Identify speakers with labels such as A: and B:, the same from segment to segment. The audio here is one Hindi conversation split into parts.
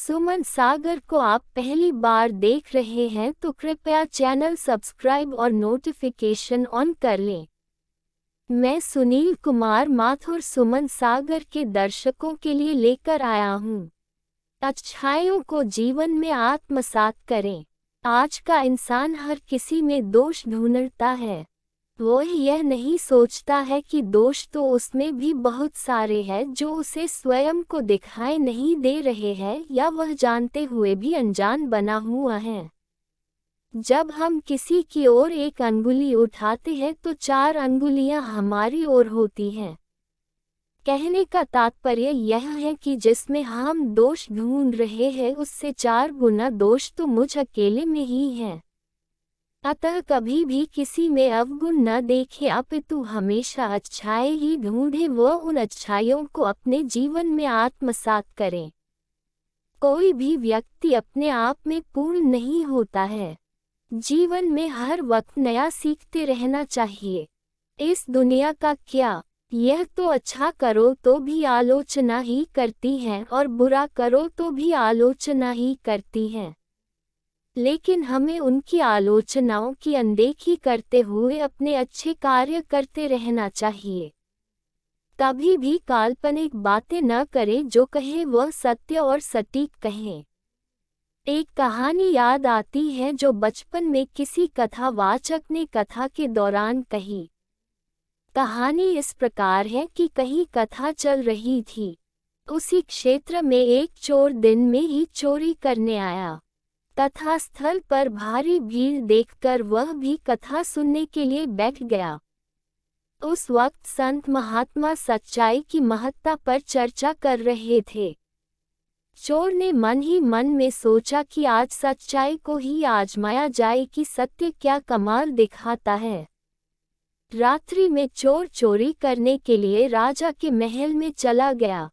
A: सुमन सागर को आप पहली बार देख रहे हैं तो कृपया चैनल सब्सक्राइब और नोटिफिकेशन ऑन कर लें। मैं सुनील कुमार माथुर सुमन सागर के दर्शकों के लिए लेकर आया हूँ। अच्छाइयों को जीवन में आत्मसात करें। आज का इंसान हर किसी में दोष ढूंढता है। वो यह नहीं सोचता है कि दोष तो उसमें भी बहुत सारे हैं जो उसे स्वयं को दिखाई नहीं दे रहे हैं या वह जानते हुए भी अनजान बना हुआ है। जब हम किसी की ओर एक अंगुली उठाते हैं तो 4 अंगुलियां हमारी ओर होती हैं। कहने का तात्पर्य यह है कि जिसमें हम दोष ढूंढ रहे हैं उससे 4 गुना दोष तो मुझ अकेले में ही है। अतः कभी भी किसी में अवगुण न देखे अपितु हमेशा अच्छाई ही ढूंढे व उन अच्छाइयों को अपने जीवन में आत्मसात करें। कोई भी व्यक्ति अपने आप में पूर्ण नहीं होता है। जीवन में हर वक्त नया सीखते रहना चाहिए। इस दुनिया का क्या, यह तो अच्छा करो तो भी आलोचना ही करती है और बुरा करो तो भी आलोचना ही करती है। लेकिन हमें उनकी आलोचनाओं की अनदेखी करते हुए अपने अच्छे कार्य करते रहना चाहिए। कभी भी काल्पनिक बातें न करें, जो कहे वह सत्य और सटीक कहें। एक कहानी याद आती है जो बचपन में किसी कथावाचक ने कथा के दौरान कही। कहानी इस प्रकार है कि कहीं कथा चल रही थी। उसी क्षेत्र में एक चोर दिन में ही चोरी करने आया। कथा स्थल पर भारी भीड़ देखकर वह भी कथा सुनने के लिए बैठ गया। उस वक्त संत महात्मा सच्चाई की महत्ता पर चर्चा कर रहे थे। चोर ने मन ही मन में सोचा कि आज सच्चाई को ही आजमाया जाए कि सत्य क्या कमाल दिखाता है। रात्रि में चोर चोरी करने के लिए राजा के महल में चला गया।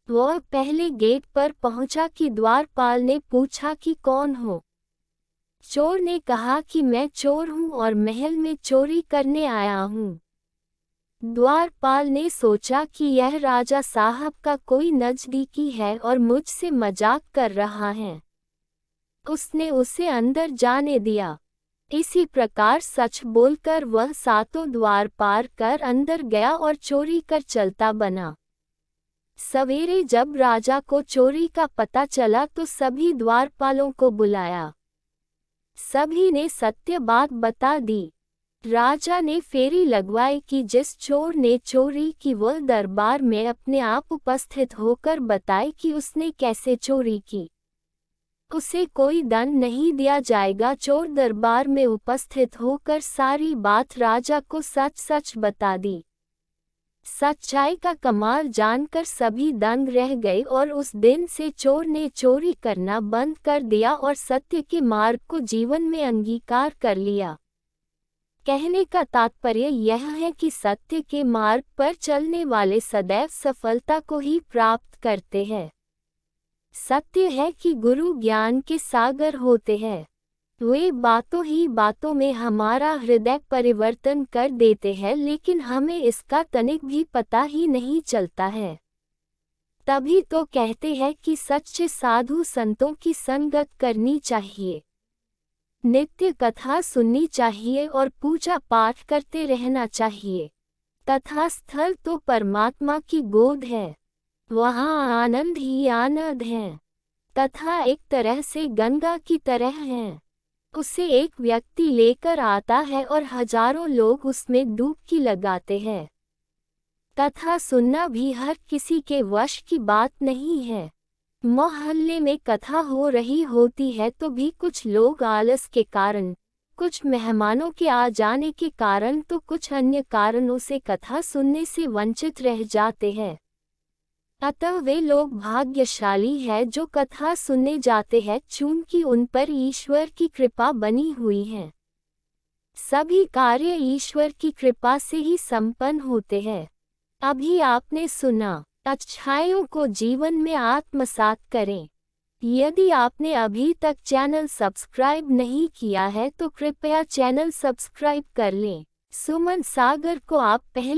A: वह पहले गेट पर पहुंचा कि द्वारपाल ने पूछा कि कौन हो। चोर ने कहा कि मैं चोर हूं और महल में चोरी करने आया हूं। द्वारपाल ने सोचा कि यह राजा साहब का कोई नजदीकी है और मुझसे मजाक कर रहा है। उसने उसे अंदर जाने दिया। इसी प्रकार सच बोलकर वह 7 द्वार पार कर अंदर गया और चोरी कर चलता बना। सवेरे जब राजा को चोरी का पता चला तो सभी द्वारपालों को बुलाया। सभी ने सत्य बात बता दी। राजा ने फेरी लगवाई कि जिस चोर ने चोरी की वह दरबार में अपने आप उपस्थित होकर बताए कि उसने कैसे चोरी की। उसे कोई दंड नहीं दिया जाएगा। चोर दरबार में उपस्थित होकर सारी बात राजा को सच सच बता दी। सच्चाई का कमाल जानकर सभी दंग रह गए और उस दिन से चोर ने चोरी करना बंद कर दिया और सत्य के मार्ग को जीवन में अंगीकार कर लिया। कहने का तात्पर्य यह है कि सत्य के मार्ग पर चलने वाले सदैव सफलता को ही प्राप्त करते हैं। सत्य है कि गुरु ज्ञान के सागर होते हैं। वे बातों ही बातों में हमारा हृदय परिवर्तन कर देते हैं, लेकिन हमें इसका तनिक भी पता ही नहीं चलता है। तभी तो कहते हैं कि सच्चे साधु संतों की संगत करनी चाहिए, नित्य कथा सुननी चाहिए और पूजा पाठ करते रहना चाहिए। कथा स्थल तो परमात्मा की गोद है, वहाँ आनंद ही आनंद है। कथा एक तरह से गंगा की तरह है। उसे एक व्यक्ति लेकर आता है और हजारों लोग उसमें डुबकी लगाते हैं। कथा सुनना भी हर किसी के वश की बात नहीं है। मोहल्ले में कथा हो रही होती है तो भी कुछ लोग आलस के कारण, कुछ मेहमानों के आ जाने के कारण तो कुछ अन्य कारणों से कथा सुनने से वंचित रह जाते हैं। अतः वे लोग भाग्यशाली हैं जो कथा सुनने जाते हैं, चूंकि उन पर ईश्वर की कृपा बनी हुई है। सभी कार्य ईश्वर की कृपा से ही संपन्न होते हैं। अभी आपने सुना, अच्छाइयों को जीवन में आत्मसात करें। यदि आपने अभी तक चैनल सब्सक्राइब नहीं किया है तो कृपया चैनल सब्सक्राइब कर लें। सुमन सागर को आप पहले